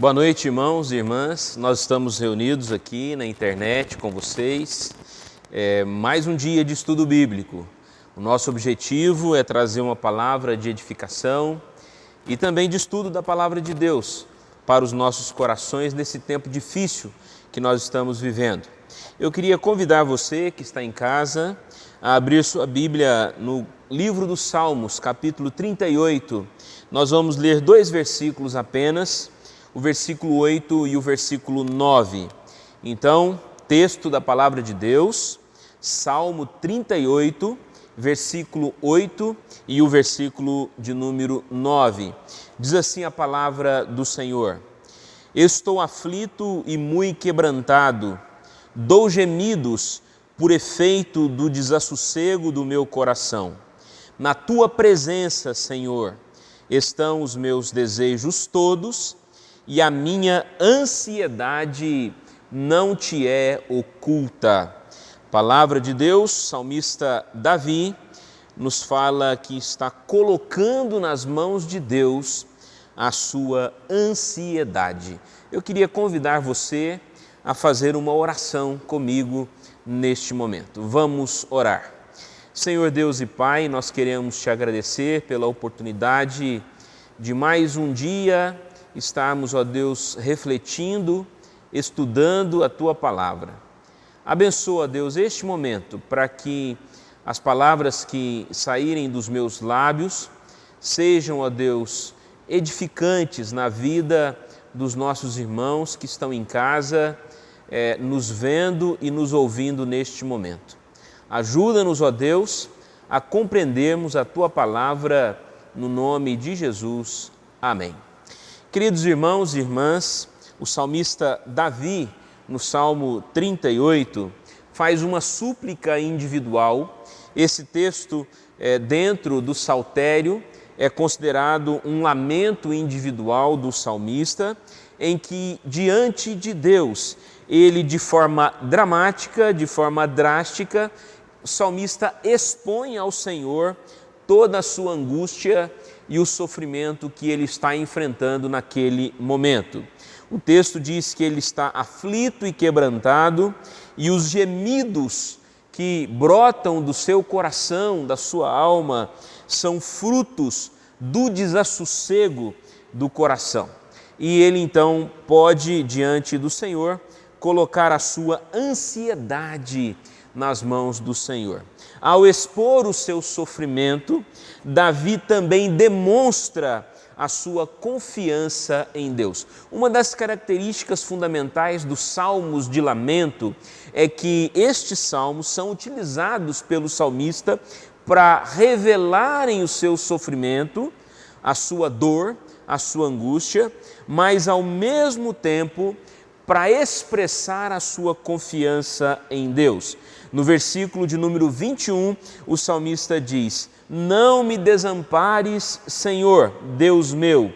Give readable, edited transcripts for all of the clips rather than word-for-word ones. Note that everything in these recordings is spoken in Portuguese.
Boa noite, irmãos e irmãs. Nós estamos reunidos aqui na internet com vocês. Mais um dia de estudo bíblico. O nosso objetivo é trazer uma palavra de edificação e também de estudo da palavra de Deus para os nossos corações nesse tempo difícil que nós estamos vivendo. Eu queria convidar você que está em casa a abrir sua Bíblia no livro dos Salmos, capítulo 38. Nós vamos ler 2 versículos apenas, o versículo 8 e o versículo 9. Então, texto da palavra de Deus, Salmo 38, versículo 8 e o versículo de número 9. Diz assim a palavra do Senhor: Estou aflito e muito quebrantado, dou gemidos por efeito do desassossego do meu coração. Na tua presença, Senhor, estão os meus desejos todos, e a minha ansiedade não te é oculta. Palavra de Deus, salmista Davi nos fala que está colocando nas mãos de Deus a sua ansiedade. Eu queria convidar você a fazer uma oração comigo neste momento. Vamos orar. Senhor Deus e Pai, nós queremos te agradecer pela oportunidade de mais um dia estarmos, ó Deus, refletindo, estudando a Tua Palavra. Abençoa, Deus, este momento para que as palavras que saírem dos meus lábios sejam, ó Deus, edificantes na vida dos nossos irmãos que estão em casa, nos vendo e nos ouvindo neste momento. Ajuda-nos, ó Deus, a compreendermos a Tua Palavra no nome de Jesus. Amém. Queridos irmãos e irmãs, o salmista Davi, no Salmo 38, faz uma súplica individual. Esse texto, dentro do saltério, é considerado um lamento individual do salmista, em que, diante de Deus, ele, de forma dramática, de forma drástica, o salmista expõe ao Senhor toda a sua angústia e o sofrimento que ele está enfrentando naquele momento. O texto diz que ele está aflito e quebrantado, e os gemidos que brotam do seu coração, da sua alma, são frutos do desassossego do coração. E ele então pode, diante do Senhor, colocar a sua ansiedade nas mãos do Senhor. Ao expor o seu sofrimento, Davi também demonstra a sua confiança em Deus. Uma das características fundamentais dos salmos de lamento é que estes salmos são utilizados pelo salmista para revelarem o seu sofrimento, a sua dor, a sua angústia, mas ao mesmo tempo para expressar a sua confiança em Deus. No versículo de número 21, o salmista diz: Não me desampares, Senhor, Deus meu,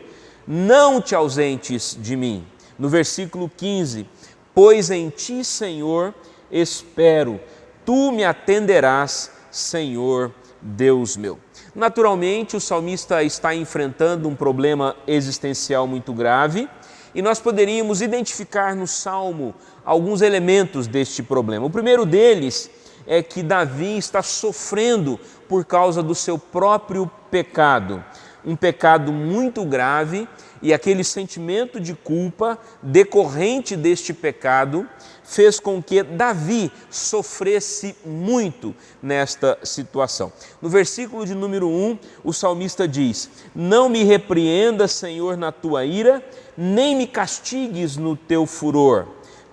não te ausentes de mim. No versículo 15, Pois em ti, Senhor, espero, tu me atenderás, Senhor, Deus meu. Naturalmente, o salmista está enfrentando um problema existencial muito grave, e nós poderíamos identificar no Salmo alguns elementos deste problema. O primeiro deles é que Davi está sofrendo por causa do seu próprio pecado. Um pecado muito grave, e aquele sentimento de culpa decorrente deste pecado fez com que Davi sofresse muito nesta situação. No versículo de número 1, o salmista diz: Não me repreendas, Senhor, na tua ira, nem me castigues no teu furor.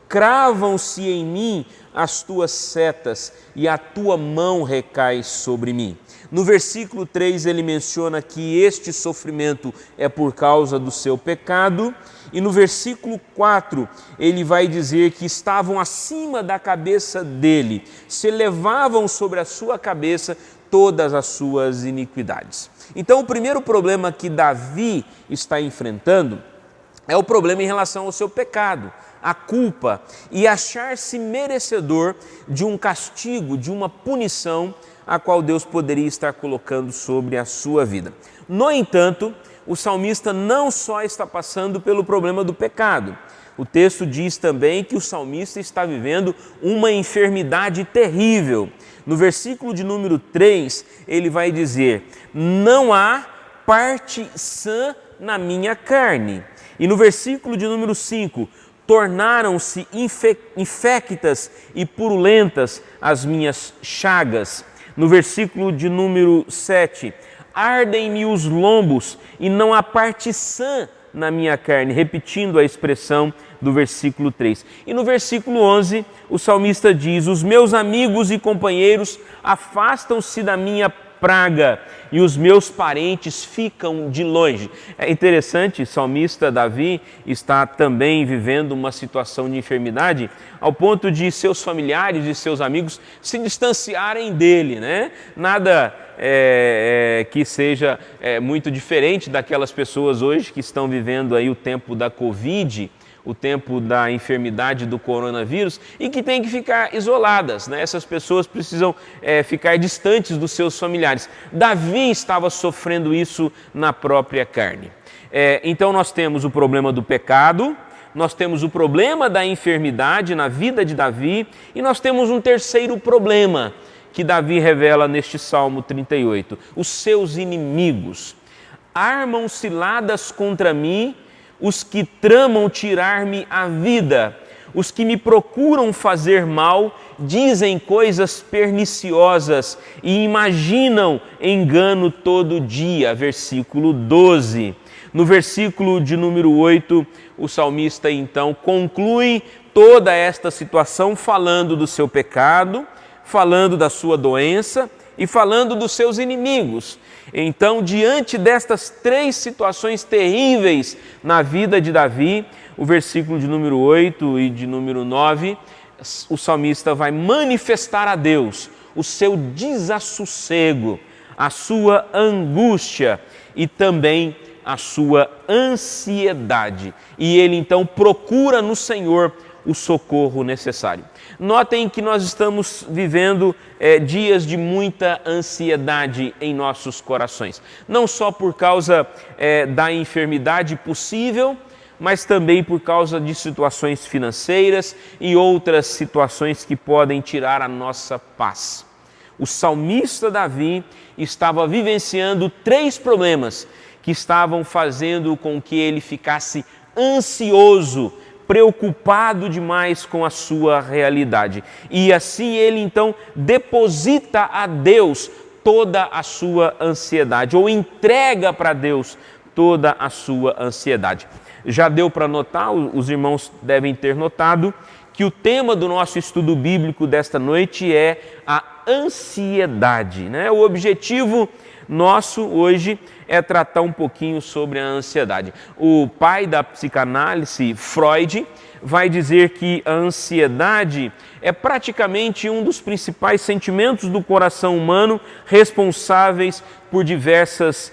Cravam-se em mim as tuas setas e a tua mão recai sobre mim. No versículo 3 ele menciona que este sofrimento é por causa do seu pecado, e no versículo 4 ele vai dizer que estavam acima da cabeça dele, se elevavam sobre a sua cabeça todas as suas iniquidades. Então o primeiro problema que Davi está enfrentando é o problema em relação ao seu pecado, a culpa, e achar-se merecedor de um castigo, de uma punição a qual Deus poderia estar colocando sobre a sua vida. No entanto, o salmista não só está passando pelo problema do pecado. O texto diz também que o salmista está vivendo uma enfermidade terrível. No versículo de número 3, ele vai dizer: não há parte sã na minha carne. E no versículo de número 5, tornaram-se infectas e purulentas as minhas chagas. No versículo de número 7, ardem-me os lombos e não há parte sã na minha carne, repetindo a expressão do versículo 3. E no versículo 11, o salmista diz: os meus amigos e companheiros afastam-se da minha praga e os meus parentes ficam de longe. É interessante, o salmista Davi está também vivendo uma situação de enfermidade ao ponto de seus familiares e seus amigos se distanciarem dele, né? Nada que seja muito diferente daquelas pessoas hoje que estão vivendo aí o tempo da Covid, o tempo da enfermidade do coronavírus e que têm que ficar isoladas, né? Essas pessoas precisam ficar distantes dos seus familiares. Davi estava sofrendo isso na própria carne. Então nós temos o problema do pecado, nós temos o problema da enfermidade na vida de Davi e nós temos um terceiro problema que Davi revela neste Salmo 38. Os seus inimigos armam ciladas contra mim, os que tramam tirar-me a vida, os que me procuram fazer mal, dizem coisas perniciosas e imaginam engano todo dia. Versículo 12. No versículo de número 8, o salmista então conclui toda esta situação falando do seu pecado, falando da sua doença e falando dos seus inimigos. Então, diante destas três situações terríveis na vida de Davi, o versículo de número 8 e de número 9, o salmista vai manifestar a Deus o seu desassossego, a sua angústia e também a sua ansiedade. E ele então procura no Senhor o socorro necessário. Notem que nós estamos vivendo dias de muita ansiedade em nossos corações. Não só por causa da enfermidade possível, mas também por causa de situações financeiras e outras situações que podem tirar a nossa paz. O salmista Davi estava vivenciando três problemas que estavam fazendo com que ele ficasse ansioso, preocupado demais com a sua realidade. E assim ele então deposita a Deus toda a sua ansiedade, ou entrega para Deus toda a sua ansiedade. Já deu para notar, os irmãos devem ter notado, que o tema do nosso estudo bíblico desta noite é a ansiedade, né? O objetivo nosso hoje é tratar um pouquinho sobre a ansiedade. O pai da psicanálise, Freud, vai dizer que a ansiedade é praticamente um dos principais sentimentos do coração humano responsáveis por diversos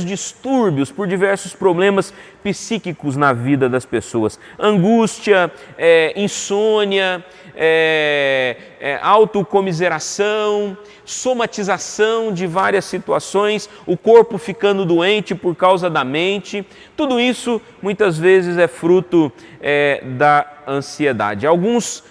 distúrbios, por diversos problemas psíquicos na vida das pessoas. Angústia, insônia, autocomiseração, somatização de várias situações, o corpo ficando doente por causa da mente, tudo isso muitas vezes é fruto da ansiedade. Alguns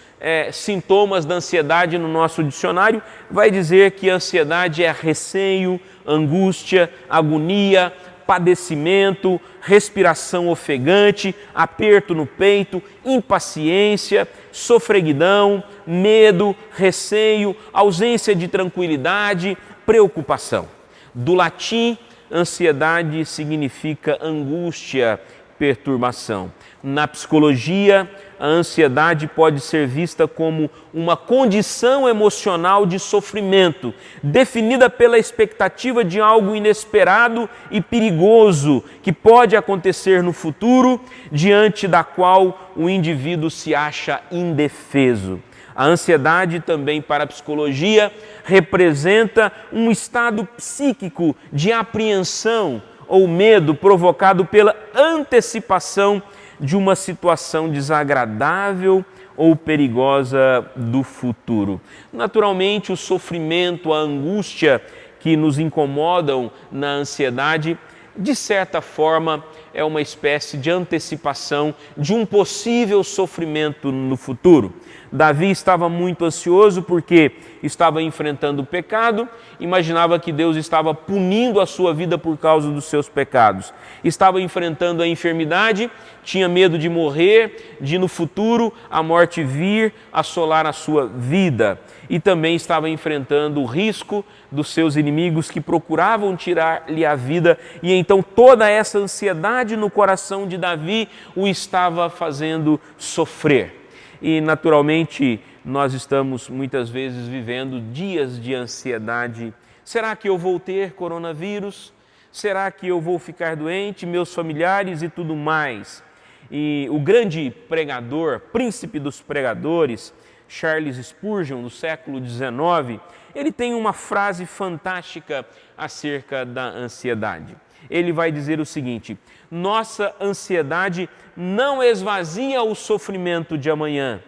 sintomas da ansiedade no nosso dicionário vai dizer que a ansiedade é receio, angústia, agonia, padecimento, respiração ofegante, aperto no peito, impaciência, sofreguidão, medo, receio, ausência de tranquilidade, preocupação. Do latim, ansiedade significa angústia, perturbação. Na psicologia, a ansiedade pode ser vista como uma condição emocional de sofrimento, definida pela expectativa de algo inesperado e perigoso que pode acontecer no futuro, diante da qual o indivíduo se acha indefeso. A ansiedade também para a psicologia representa um estado psíquico de apreensão ou medo provocado pela antecipação de uma situação desagradável ou perigosa do futuro. Naturalmente, o sofrimento, a angústia que nos incomodam na ansiedade de certa forma, é uma espécie de antecipação de um possível sofrimento no futuro. Davi estava muito ansioso porque estava enfrentando o pecado, imaginava que Deus estava punindo a sua vida por causa dos seus pecados. Estava enfrentando a enfermidade, tinha medo de morrer, de no futuro a morte vir assolar a sua vida. E também estava enfrentando o risco dos seus inimigos que procuravam tirar-lhe a vida. E então toda essa ansiedade no coração de Davi o estava fazendo sofrer. E naturalmente nós estamos muitas vezes vivendo dias de ansiedade. Será que eu vou ter coronavírus? Será que eu vou ficar doente? Meus familiares e tudo mais. E o grande pregador, príncipe dos pregadores, Charles Spurgeon, no século XIX, ele tem uma frase fantástica acerca da ansiedade. Ele vai dizer o seguinte: nossa ansiedade não esvazia o sofrimento de amanhã,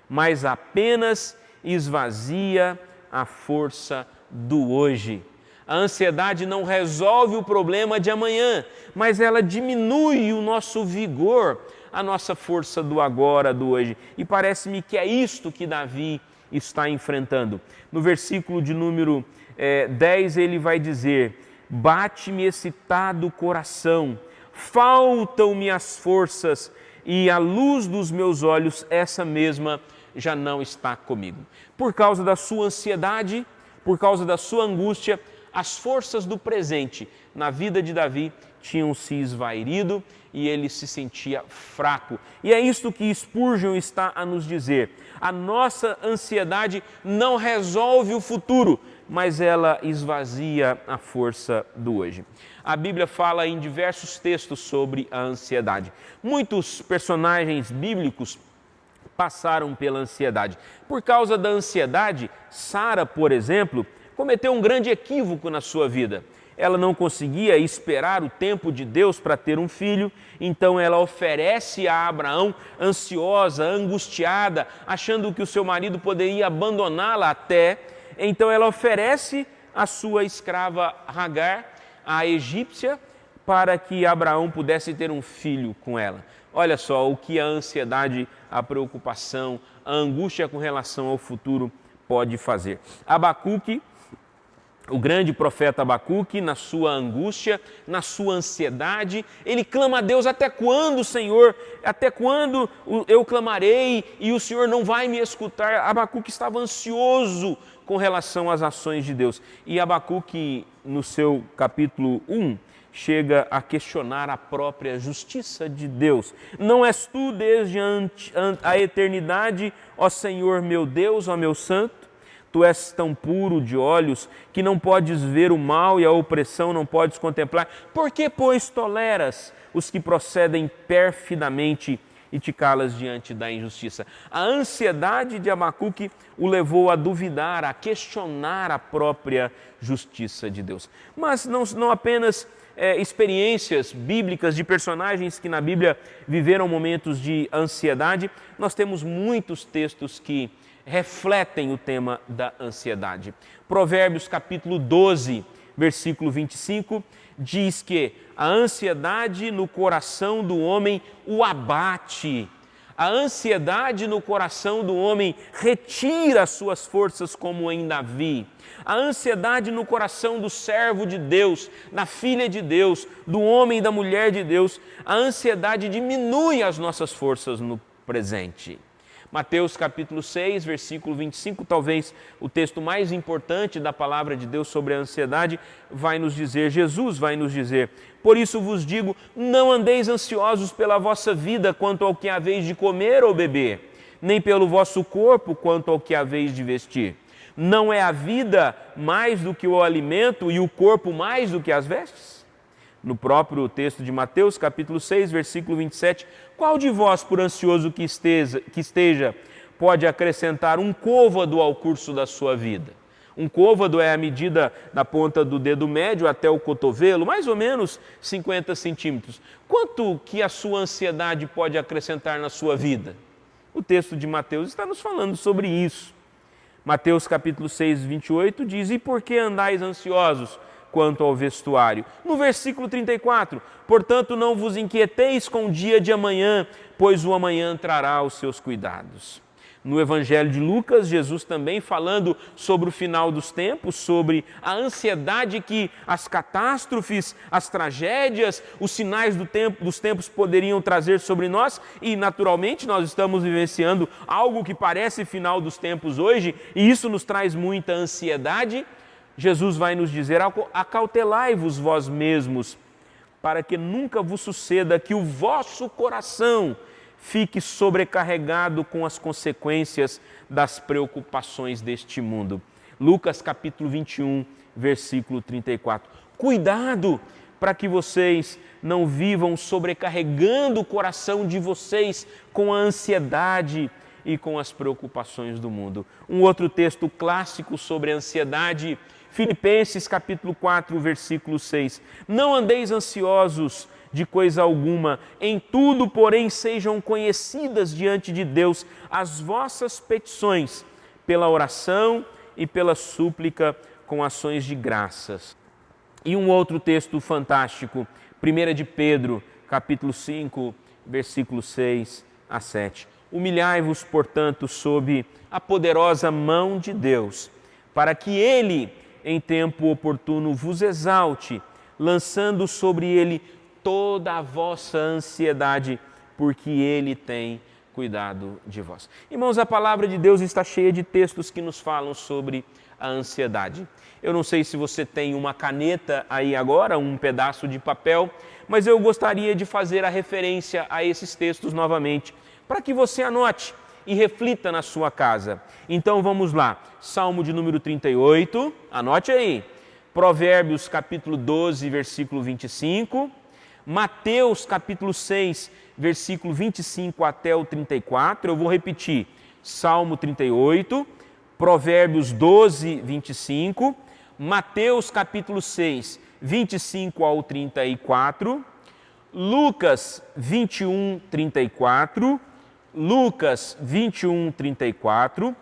mas apenas esvazia a força do hoje. A ansiedade não resolve o problema de amanhã, mas ela diminui o nosso vigor, a nossa força do agora, do hoje. E parece-me que é isto que Davi está enfrentando. No versículo de número 10 ele vai dizer: bate-me excitado o coração, faltam-me as forças e a luz dos meus olhos, essa mesma já não está comigo. Por causa da sua ansiedade, por causa da sua angústia, as forças do presente na vida de Davi tinham se esvaído e ele se sentia fraco. E é isto que Spurgeon está a nos dizer. A nossa ansiedade não resolve o futuro, mas ela esvazia a força do hoje. A Bíblia fala em diversos textos sobre a ansiedade. Muitos personagens bíblicos passaram pela ansiedade. Por causa da ansiedade, Sara, por exemplo, cometeu um grande equívoco na sua vida. Ela não conseguia esperar o tempo de Deus para ter um filho, então ela oferece a Abraão, ansiosa, angustiada, achando que o seu marido poderia abandoná-la até. Então ela oferece a sua escrava Hagar, a egípcia, para que Abraão pudesse ter um filho com ela. Olha só o que a ansiedade, a preocupação, a angústia com relação ao futuro pode fazer. Abacuque, o grande profeta Abacuque, na sua angústia, na sua ansiedade, ele clama a Deus: até quando, Senhor? Até quando eu clamarei e o Senhor não vai me escutar? Abacuque estava ansioso com relação às ações de Deus. E Abacuque, no seu capítulo 1, chega a questionar a própria justiça de Deus. Não és tu desde a eternidade, ó Senhor meu Deus, ó meu santo? Tu és tão puro de olhos que não podes ver o mal e a opressão não podes contemplar. Por que, pois, toleras os que procedem perfidamente e te calas diante da injustiça? A ansiedade de Abacuque o levou a duvidar, a questionar a própria justiça de Deus. Mas não apenas experiências bíblicas de personagens que na Bíblia viveram momentos de ansiedade, nós temos muitos textos que refletem o tema da ansiedade. Provérbios capítulo 12, versículo 25, diz que a ansiedade no coração do homem o abate. A ansiedade no coração do homem retira as suas forças, como em Davi. A ansiedade no coração do servo de Deus, da filha de Deus, do homem e da mulher de Deus, a ansiedade diminui as nossas forças no presente. Mateus capítulo 6, versículo 25, talvez o texto mais importante da palavra de Deus sobre a ansiedade, vai nos dizer, Jesus vai nos dizer: por isso vos digo, não andeis ansiosos pela vossa vida quanto ao que haveis de comer ou beber, nem pelo vosso corpo quanto ao que haveis de vestir. Não é a vida mais do que o alimento e o corpo mais do que as vestes? No próprio texto de Mateus, capítulo 6, versículo 27, qual de vós, por ansioso que esteja, pode acrescentar um côvado ao curso da sua vida? Um côvado é a medida da ponta do dedo médio até o cotovelo, mais ou menos 50 centímetros. Quanto que a sua ansiedade pode acrescentar na sua vida? O texto de Mateus está nos falando sobre isso. Mateus capítulo 6, 28 diz: e por que andais ansiosos quanto ao vestuário. No versículo 34, portanto não vos inquieteis com o dia de amanhã, pois o amanhã trará os seus cuidados. No Evangelho de Lucas, Jesus também falando sobre o final dos tempos, sobre a ansiedade que as catástrofes, as tragédias, os sinais dos tempos poderiam trazer sobre nós, e naturalmente nós estamos vivenciando algo que parece final dos tempos hoje, e isso nos traz muita ansiedade. Jesus vai nos dizer: acautelai-vos vós mesmos, para que nunca vos suceda que o vosso coração fique sobrecarregado com as consequências das preocupações deste mundo. Lucas capítulo 21, versículo 34. Cuidado para que vocês não vivam sobrecarregando o coração de vocês com a ansiedade e com as preocupações do mundo. Um outro texto clássico sobre a ansiedade, Filipenses capítulo 4, versículo 6. Não andeis ansiosos de coisa alguma, em tudo, porém, sejam conhecidas diante de Deus as vossas petições, pela oração e pela súplica com ações de graças. E um outro texto fantástico, 1 de Pedro, capítulo 5, versículo 6 a 7. Humilhai-vos, portanto, sob a poderosa mão de Deus, para que Ele, em tempo oportuno, vos exalte, lançando sobre Ele toda a vossa ansiedade, porque Ele tem cuidado de vós. Irmãos, a palavra de Deus está cheia de textos que nos falam sobre a ansiedade. Eu não sei se você tem uma caneta aí agora, um pedaço de papel, mas eu gostaria de fazer a referência a esses textos novamente, para que você anote e reflita na sua casa. Então vamos lá, Salmo de número 38, anote aí, Provérbios capítulo 12, versículo 25, Mateus capítulo 6, versículo 25 até o 34, eu vou repetir, Salmo 38, Provérbios 12, 25, Mateus capítulo 6, 25 ao 34, Lucas 21, 34, Lucas 21, 34,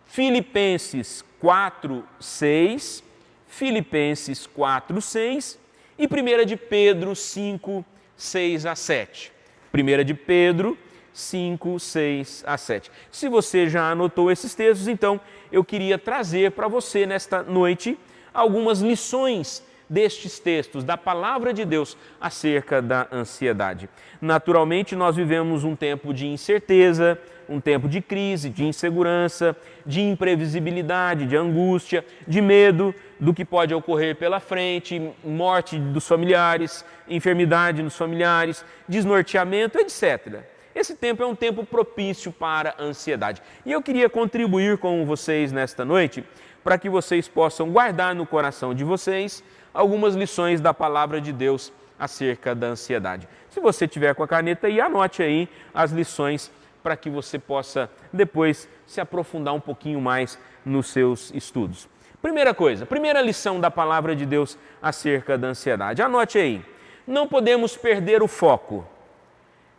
Filipenses 4, 6, Filipenses 4, 6 e 1 de Pedro 5, 6 a 7. 1 de Pedro 5, 6 a 7. Se você já anotou esses textos, então eu queria trazer para você nesta noite algumas lições destes textos, da palavra de Deus acerca da ansiedade. Naturalmente, nós vivemos um tempo de incerteza, um tempo de crise, de insegurança, de imprevisibilidade, de angústia, de medo do que pode ocorrer pela frente, morte dos familiares, enfermidade nos familiares, desnorteamento, etc. Esse tempo é um tempo propício para a ansiedade. E eu queria contribuir com vocês nesta noite para que vocês possam guardar no coração de vocês algumas lições da palavra de Deus acerca da ansiedade. Se você tiver com a caneta aí, anote aí as lições para que você possa depois se aprofundar um pouquinho mais nos seus estudos. Primeira lição da palavra de Deus acerca da ansiedade. Anote aí, não podemos perder o foco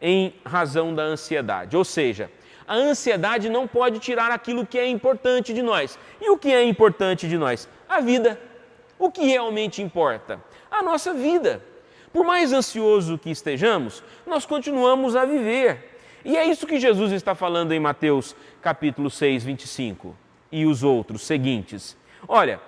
em razão da ansiedade, ou seja, a ansiedade não pode tirar aquilo que é importante de nós. E o que é importante de nós? A vida. O que realmente importa? A nossa vida. Por mais ansioso que estejamos, nós continuamos a viver. E é isso que Jesus está falando em Mateus capítulo 6, 25 e os outros seguintes. Olha,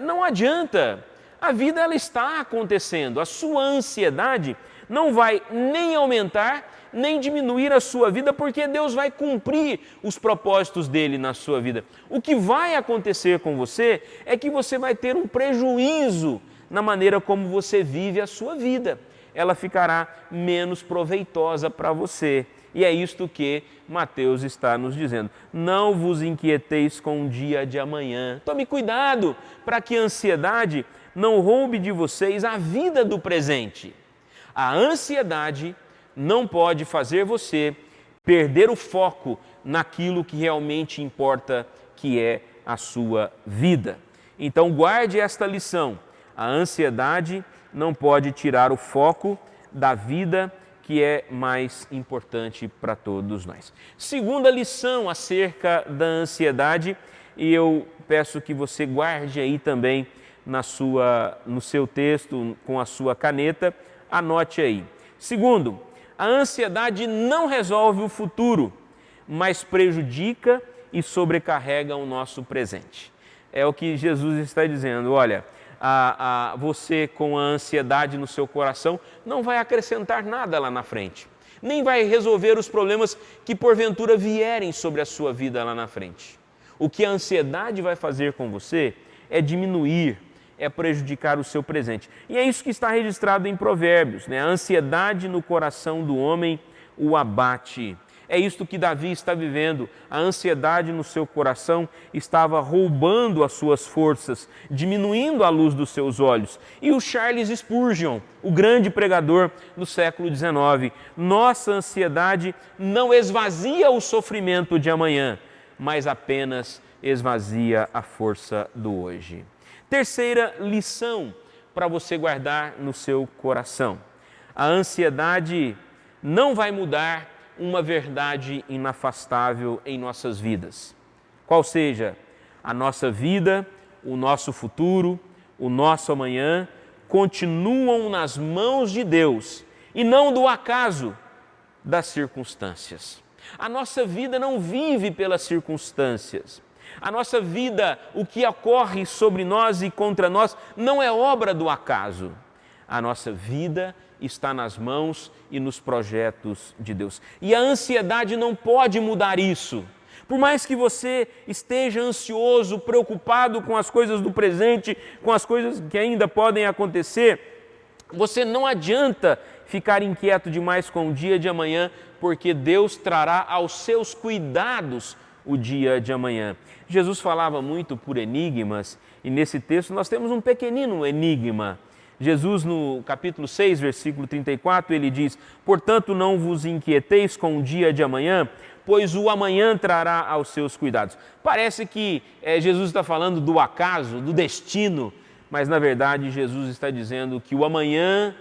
não adianta, a vida ela está acontecendo, a sua ansiedade não vai nem aumentar, nem diminuir a sua vida, porque Deus vai cumprir os propósitos dele na sua vida. O que vai acontecer com você é que você vai ter um prejuízo na maneira como você vive a sua vida. Ela ficará menos proveitosa para você. E é isto que Mateus está nos dizendo. Não vos inquieteis com o dia de amanhã. Tome cuidado para que a ansiedade não roube de vocês a vida do presente. A ansiedade não pode fazer você perder o foco naquilo que realmente importa, que é a sua vida. Então guarde esta lição. A ansiedade não pode tirar o foco da vida que é mais importante para todos nós. Segunda lição acerca da ansiedade, e eu peço que você guarde aí também no seu texto com a sua caneta, anote aí. Segundo, a ansiedade não resolve o futuro, mas prejudica e sobrecarrega o nosso presente. É o que Jesus está dizendo, olha, você com a ansiedade no seu coração não vai acrescentar nada lá na frente, nem vai resolver os problemas que porventura vierem sobre a sua vida lá na frente. O que a ansiedade vai fazer com você é diminuir, é prejudicar o seu presente. E é isso que está registrado em Provérbios, né? A ansiedade no coração do homem o abate. É isto que Davi está vivendo. A ansiedade no seu coração estava roubando as suas forças, diminuindo a luz dos seus olhos. E o Charles Spurgeon, o grande pregador do século XIX, nossa ansiedade não esvazia o sofrimento de amanhã, mas apenas esvazia a força do hoje. Terceira lição para você guardar no seu coração. A ansiedade não vai mudar uma verdade inafastável em nossas vidas. Qual seja, a nossa vida, o nosso futuro, o nosso amanhã, continuam nas mãos de Deus e não do acaso das circunstâncias. A nossa vida não vive pelas circunstâncias. A nossa vida, o que ocorre sobre nós e contra nós, não é obra do acaso. A nossa vida está nas mãos e nos projetos de Deus. E a ansiedade não pode mudar isso. Por mais que você esteja ansioso, preocupado com as coisas do presente, com as coisas que ainda podem acontecer, você não adianta ficar inquieto demais com o dia de amanhã, porque Deus trará aos seus cuidados o dia de amanhã. Jesus falava muito por enigmas, e nesse texto nós temos um pequenino enigma. Jesus, no capítulo 6, versículo 34, ele diz: portanto, não vos inquieteis com o dia de amanhã, pois o amanhã trará aos seus cuidados. Parece que Jesus está falando do acaso, do destino, mas na verdade Jesus está dizendo que o amanhã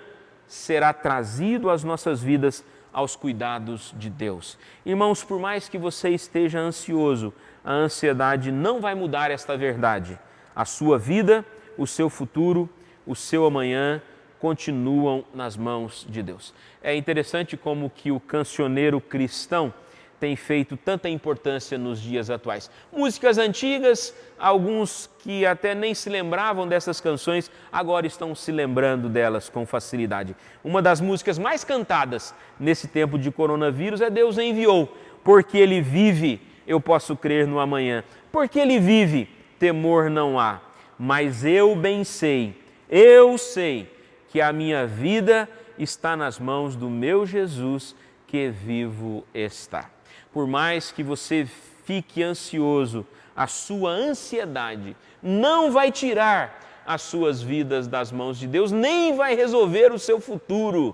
será trazido às nossas vidas aos cuidados de Deus. Irmãos, por mais que você esteja ansioso, a ansiedade não vai mudar esta verdade. A sua vida, o seu futuro, o seu amanhã continuam nas mãos de Deus. É interessante como que o cancioneiro cristão tem feito tanta importância nos dias atuais. Músicas antigas, alguns que até nem se lembravam dessas canções, agora estão se lembrando delas com facilidade. Uma das músicas mais cantadas nesse tempo de coronavírus é Deus enviou. Porque Ele vive, eu posso crer no amanhã. Porque Ele vive, temor não há. Mas eu bem sei, eu sei que a minha vida está nas mãos do meu Jesus, que vivo está. Por mais que você fique ansioso, a sua ansiedade não vai tirar as suas vidas das mãos de Deus, nem vai resolver o seu futuro,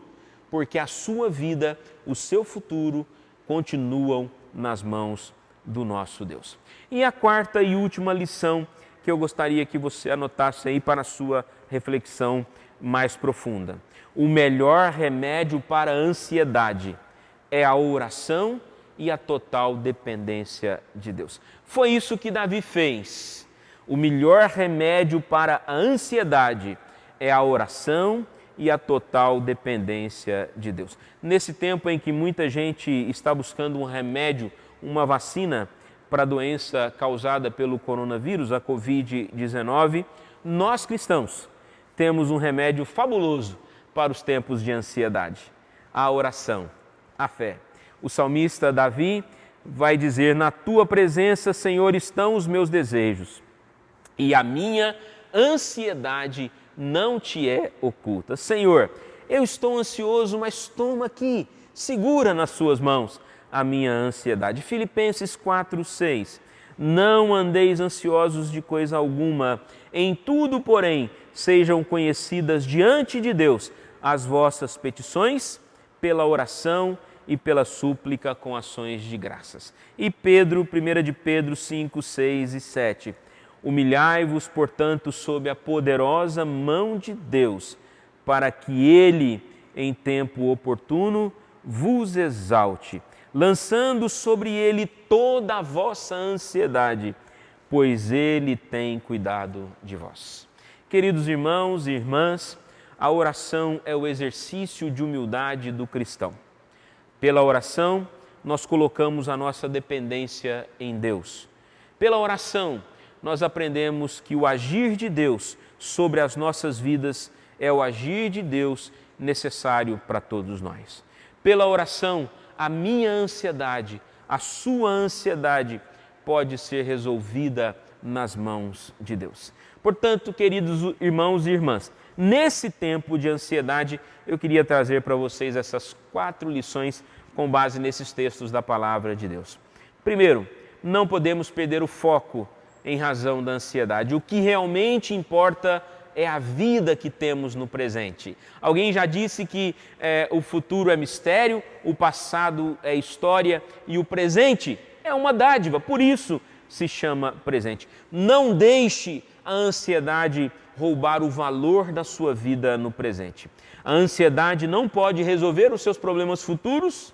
porque a sua vida, o seu futuro, continuam nas mãos do nosso Deus. E a quarta e última lição que eu gostaria que você anotasse aí para a sua reflexão mais profunda. O melhor remédio para a ansiedade é a oração e a total dependência de Deus. Foi isso que Davi fez. O melhor remédio para a ansiedade é a oração e a total dependência de Deus. Nesse tempo em que muita gente está buscando um remédio, uma vacina para a doença causada pelo coronavírus, a Covid-19, nós cristãos temos um remédio fabuloso para os tempos de ansiedade: a oração, a fé. O salmista Davi vai dizer: na tua presença, Senhor, estão os meus desejos, e a minha ansiedade não te é oculta. Senhor, eu estou ansioso, mas toma aqui, segura nas suas mãos a minha ansiedade. Filipenses 4:6. Não andeis ansiosos de coisa alguma, em tudo, porém, sejam conhecidas diante de Deus as vossas petições pela oração e pela súplica com ações de graças. E Pedro, 1 de Pedro 5, 6 e 7. Humilhai-vos, portanto, sob a poderosa mão de Deus, para que Ele, em tempo oportuno, vos exalte, lançando sobre Ele toda a vossa ansiedade, pois Ele tem cuidado de vós. Queridos irmãos e irmãs, a oração é o exercício de humildade do cristão. Pela oração, nós colocamos a nossa dependência em Deus. Pela oração, nós aprendemos que o agir de Deus sobre as nossas vidas é o agir de Deus necessário para todos nós. Pela oração, a minha ansiedade, a sua ansiedade pode ser resolvida nas mãos de Deus. Portanto, queridos irmãos e irmãs, nesse tempo de ansiedade, eu queria trazer para vocês essas 4 lições com base nesses textos da Palavra de Deus. Primeiro, não podemos perder o foco em razão da ansiedade. O que realmente importa é a vida que temos no presente. Alguém já disse que o futuro é mistério, o passado é história e o presente é uma dádiva, por isso se chama presente. Não deixe a ansiedade roubar o valor da sua vida no presente. A ansiedade não pode resolver os seus problemas futuros,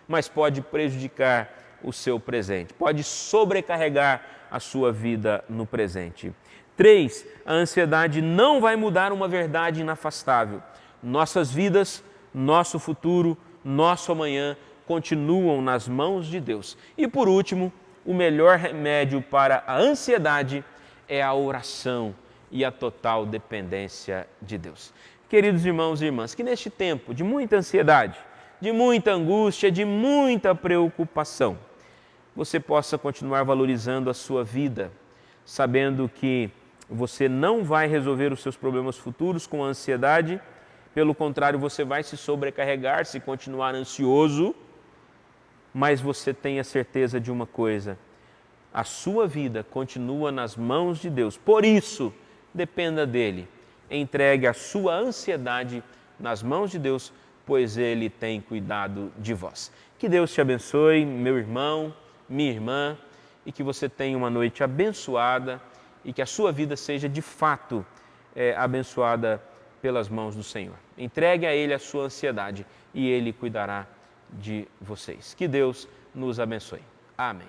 mas pode prejudicar o seu presente, pode sobrecarregar a sua vida no presente. 3. A ansiedade não vai mudar uma verdade inafastável. Nossas vidas, nosso futuro, nosso amanhã continuam nas mãos de Deus. E por último, o melhor remédio para a ansiedade é a oração e a total dependência de Deus. Queridos irmãos e irmãs, que neste tempo de muita ansiedade, de muita angústia, de muita preocupação, você possa continuar valorizando a sua vida, sabendo que você não vai resolver os seus problemas futuros com a ansiedade, pelo contrário, você vai se sobrecarregar se continuar ansioso, mas você tenha certeza de uma coisa: a sua vida continua nas mãos de Deus. Por isso, dependa dele. Entregue a sua ansiedade nas mãos de Deus, pois Ele tem cuidado de vós. Que Deus te abençoe, meu irmão, minha irmã, e que você tenha uma noite abençoada e que a sua vida seja de fato abençoada pelas mãos do Senhor. Entregue a Ele a sua ansiedade e Ele cuidará de vocês. Que Deus nos abençoe. Amém.